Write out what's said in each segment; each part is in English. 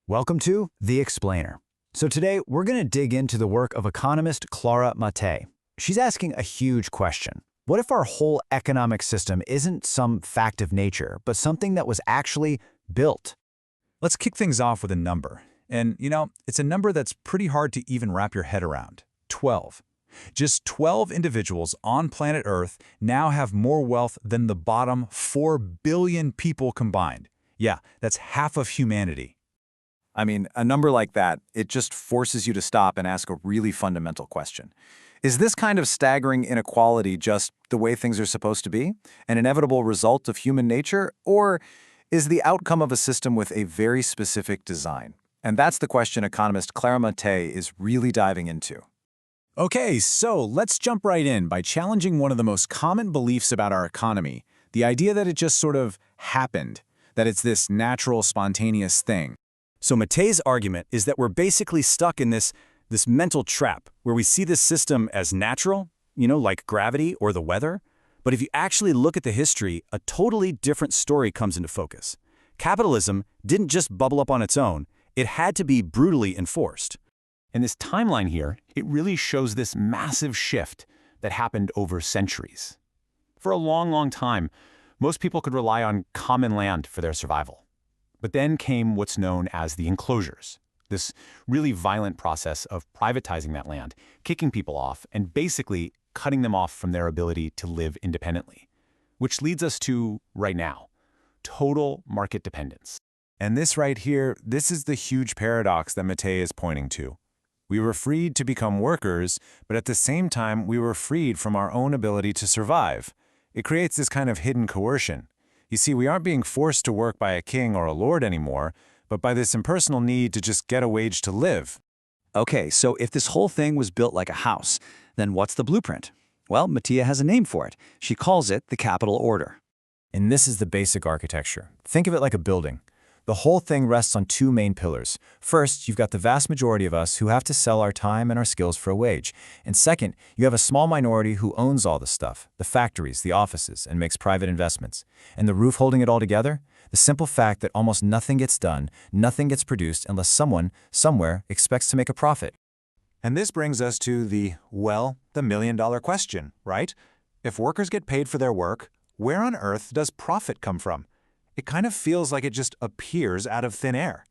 Welcome to The Explainer. So today, we're going to dig into the work of economist Clara Mattei. She's asking a huge question. What if our whole economic system isn't some fact of nature, but something that was actually built? Let's kick things off with a number. And, it's a number that's pretty hard to even wrap your head around. 12. Just 12 individuals on planet Earth now have more wealth than the bottom 4 billion people combined. Yeah, that's half of humanity. I mean, a number like that, it just forces you to stop and ask a really fundamental question. Is this kind of staggering inequality just the way things are supposed to be, an inevitable result of human nature, or is the outcome of a system with a very specific design? And that's the question economist Clara Mattei is really diving into. Okay, so let's jump right in by challenging one of the most common beliefs about our economy, the idea that it just sort of happened, that it's this natural, spontaneous thing. So Mattei's argument is that we're basically stuck in this mental trap where we see this system as natural, like gravity or the weather. But if you actually look at the history, a totally different story comes into focus. Capitalism didn't just bubble up on its own. It had to be brutally enforced. And this timeline here, it really shows this massive shift that happened over centuries. For a long, long time, most people could rely on common land for their survival. But then came what's known as the enclosures, this really violent process of privatizing that land, kicking people off, and basically cutting them off from their ability to live independently. Which leads us to, right now, total market dependence. And this right here, this is the huge paradox that Mattei is pointing to. We were freed to become workers, but at the same time, we were freed from our own ability to survive. It creates this kind of hidden coercion. You see, we aren't being forced to work by a king or a lord anymore, but by this impersonal need to just get a wage to live. Okay, so if this whole thing was built like a house, then what's the blueprint? Well, Mattei has a name for it. She calls it the capital order. And this is the basic architecture. Think of it like a building. The whole thing rests on two main pillars. First, you've got the vast majority of us who have to sell our time and our skills for a wage. And second, you have a small minority who owns all the stuff, the factories, the offices, and makes private investments. And the roof holding it all together? The simple fact that almost nothing gets done, nothing gets produced unless someone, somewhere, expects to make a profit. And this brings us to the million-dollar question, right? If workers get paid for their work, where on earth does profit come from? It kind of feels like it just appears out of thin air.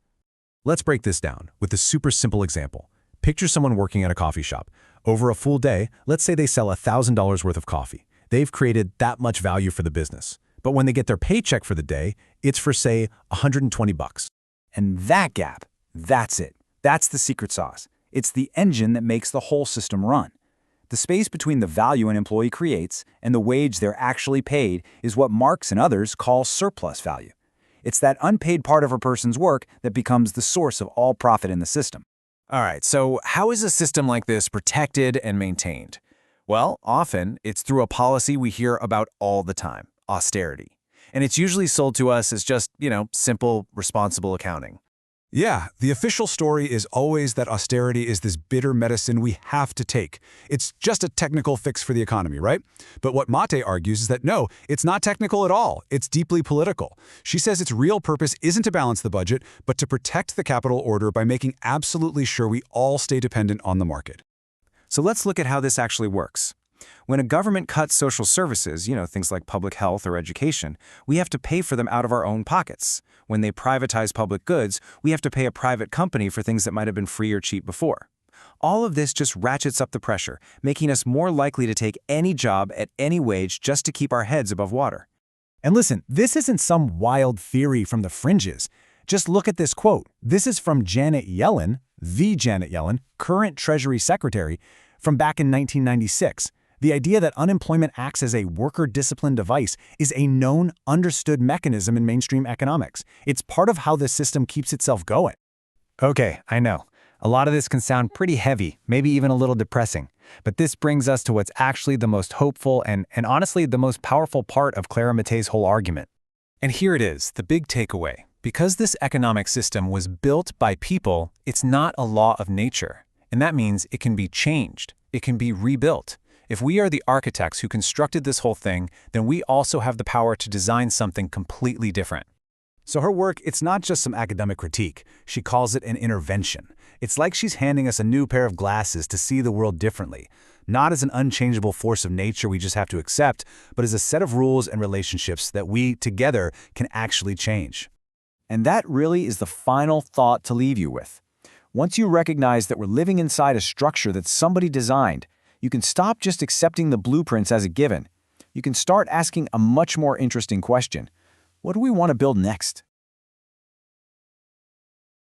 Let's break this down with a super simple example. Picture someone working at a coffee shop. Over a full day, let's say they sell $1,000 worth of coffee. They've created that much value for the business. But when they get their paycheck for the day, it's for, say, $120. And that gap, that's it. That's the secret sauce. It's the engine that makes the whole system run. The space between the value an employee creates and the wage they're actually paid is what Marx and others call surplus value. It's that unpaid part of a person's work that becomes the source of all profit in the system. All right, so how is a system like this protected and maintained? Well, often it's through a policy we hear about all the time, austerity. And it's usually sold to us as just, simple, responsible accounting. Yeah, the official story is always that austerity is this bitter medicine we have to take. It's just a technical fix for the economy, right? But what Mattei argues is that no, it's not technical at all. It's deeply political. She says its real purpose isn't to balance the budget, but to protect the capital order by making absolutely sure we all stay dependent on the market. So let's look at how this actually works. When a government cuts social services, things like public health or education, we have to pay for them out of our own pockets. When they privatize public goods, we have to pay a private company for things that might have been free or cheap before. All of this just ratchets up the pressure, making us more likely to take any job at any wage just to keep our heads above water. And listen, this isn't some wild theory from the fringes. Just look at this quote. This is from Janet Yellen, the Janet Yellen, current Treasury Secretary, from back in 1996. The idea that unemployment acts as a worker discipline device is a known, understood mechanism in mainstream economics. It's part of how the system keeps itself going. Okay, I know. A lot of this can sound pretty heavy, maybe even a little depressing. But this brings us to what's actually the most hopeful and honestly the most powerful part of Clara Mattei's whole argument. And here it is, the big takeaway. Because this economic system was built by people, it's not a law of nature. And that means it can be changed. It can be rebuilt. If we are the architects who constructed this whole thing, then we also have the power to design something completely different. So her work, it's not just some academic critique. She calls it an intervention. It's like she's handing us a new pair of glasses to see the world differently, not as an unchangeable force of nature we just have to accept, but as a set of rules and relationships that we, together, can actually change. And that really is the final thought to leave you with. Once you recognize that we're living inside a structure that somebody designed, you can stop just accepting the blueprints as a given. You can start asking a much more interesting question. What do we want to build next?